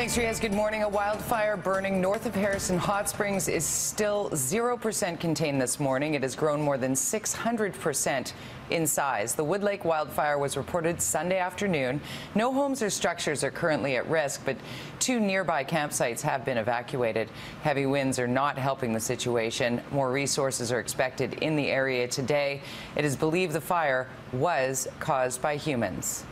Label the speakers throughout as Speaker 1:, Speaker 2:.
Speaker 1: Thanks, Riaz. Good morning. A wildfire burning north of Harrison Hot Springs is still 0% contained this morning. It has grown more than 600% in size. The Wood Lake wildfire was reported Sunday afternoon. No homes or structures are currently at risk, but 2 nearby campsites have been evacuated. Heavy winds are not helping the situation. More resources are expected in the area today. It is believed the fire was caused by humans.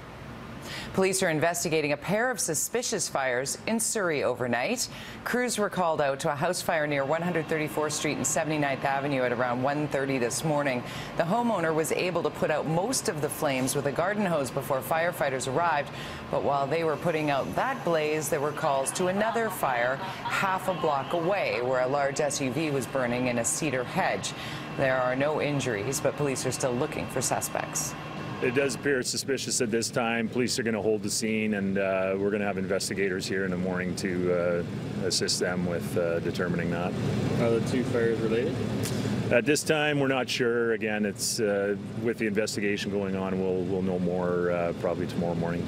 Speaker 1: Police are investigating a pair of suspicious fires in Surrey overnight. Crews were called out to a house fire near 134th Street and 79th Avenue at around 1:30 this morning. The homeowner was able to put out most of the flames with a garden hose before firefighters arrived. But while they were putting out that blaze, there were calls to another fire half a block away where a large SUV was burning in a cedar hedge. There are no injuries, but police are still looking for suspects.
Speaker 2: It does appear suspicious at this time. Police are going to hold the scene, and we're going to have investigators here in the morning to assist them with determining that.
Speaker 3: Are the 2 fires related?
Speaker 2: At this time, we're not sure. Again, it's with the investigation going on. We'll know more probably tomorrow morning.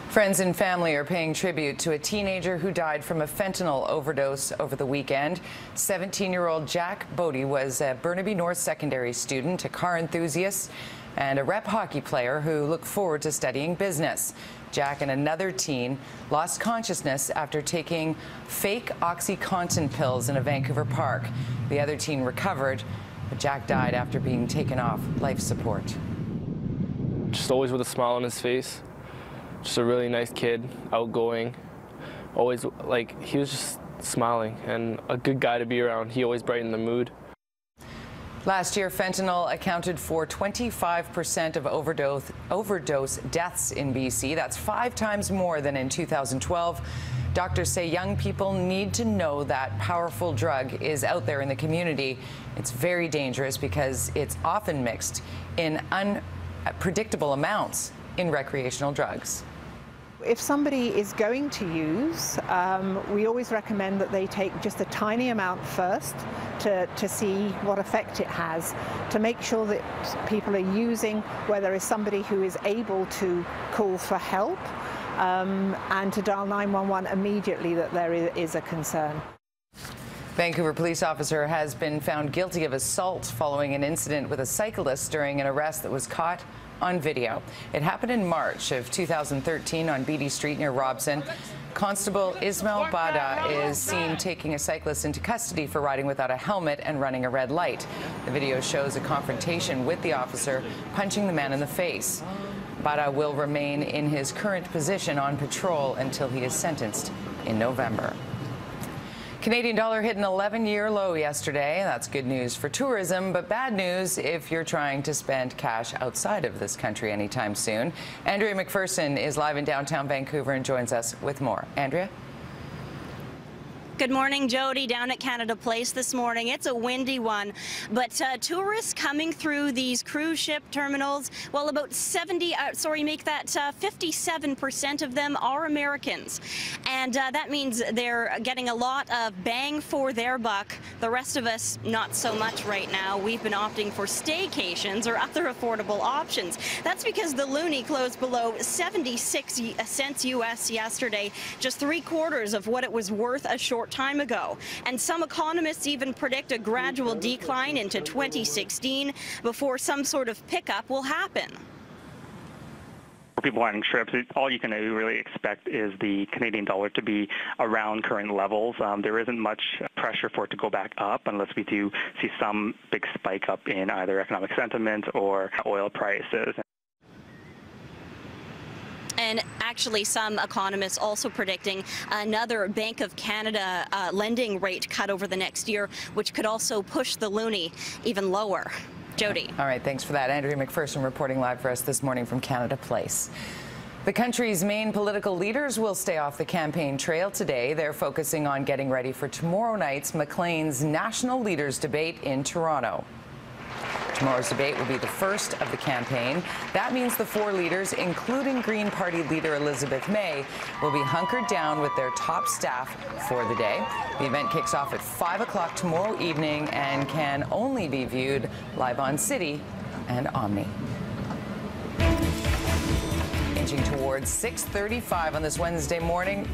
Speaker 1: Friends and family are paying tribute to a teenager who died from a fentanyl overdose over the weekend. 17-year-old Jack Bodie was a Burnaby North Secondary student, a car enthusiast, and a rep hockey player who looked forward to studying business. Jack and another teen lost consciousness after taking fake OxyContin pills in a Vancouver park. The other teen recovered, but Jack died after being taken off life support.
Speaker 4: Just always with a smile on his face. Just a really nice kid, outgoing. Always, he was just smiling and a good guy to be around. He always brightened the mood.
Speaker 1: Last year, fentanyl accounted for 25% of overdose deaths in BC. That's 5 times more than in 2012. Doctors say young people need to know that powerful drug is out there in the community. It's very dangerous because it's often mixed in unpredictable amounts in recreational drugs.
Speaker 5: If somebody is going to use, we always recommend that they take just a tiny amount first to see what effect it has, to make sure that people are using where there is somebody who is able to call for help and to dial 911 immediately that there is a concern.
Speaker 1: Vancouver police officer has been found guilty of assault following an incident with a cyclist during an arrest that was caught on video. It happened in March of 2013 on Beatty Street near Robson. Constable Ismail Bada is seen taking a cyclist into custody for riding without a helmet and running a red light. The video shows a confrontation with the officer punching the man in the face. Bada will remain in his current position on patrol until he is sentenced in November. Canadian dollar hit an 11-year low yesterday. That's good news for tourism, but bad news if you're trying to spend cash outside of this country anytime soon. Andrea McPherson is live in downtown Vancouver and joins us with more. Andrea?
Speaker 6: Good morning, Jody. Down at Canada Place this morning. It's a windy one, but tourists coming through these cruise ship terminals, well, about 57% of them are Americans. And that means they're getting a lot of bang for their buck. The rest of us, not so much right now. We've been opting for staycations or other affordable options. That's because the loonie closed below 76 cents US yesterday, just 3/4 of what it was worth a short time ago. And some economists even predict a gradual decline into 2016 before some sort of pickup will happen.
Speaker 7: For people planning trips, all you can really expect is the Canadian dollar to be around current levels. There isn't much pressure for it to go back up unless we do see some big spike up in either economic sentiment or oil prices.
Speaker 6: And actually, some economists also predicting another Bank of Canada lending rate cut over the next year, which could also push the loonie even lower. Jody.
Speaker 1: All right, thanks for that. Andrea McPherson reporting live for us this morning from Canada Place. The country's main political leaders will stay off the campaign trail today. They're focusing on getting ready for tomorrow night's Maclean's National Leaders Debate in Toronto. Tomorrow's debate will be the first of the campaign. That means the 4 leaders, including Green Party leader Elizabeth May, will be hunkered down with their top staff for the day. The event kicks off at 5 o'clock tomorrow evening and can only be viewed live on City and Omni. Inching towards 6:35 on this Wednesday morning.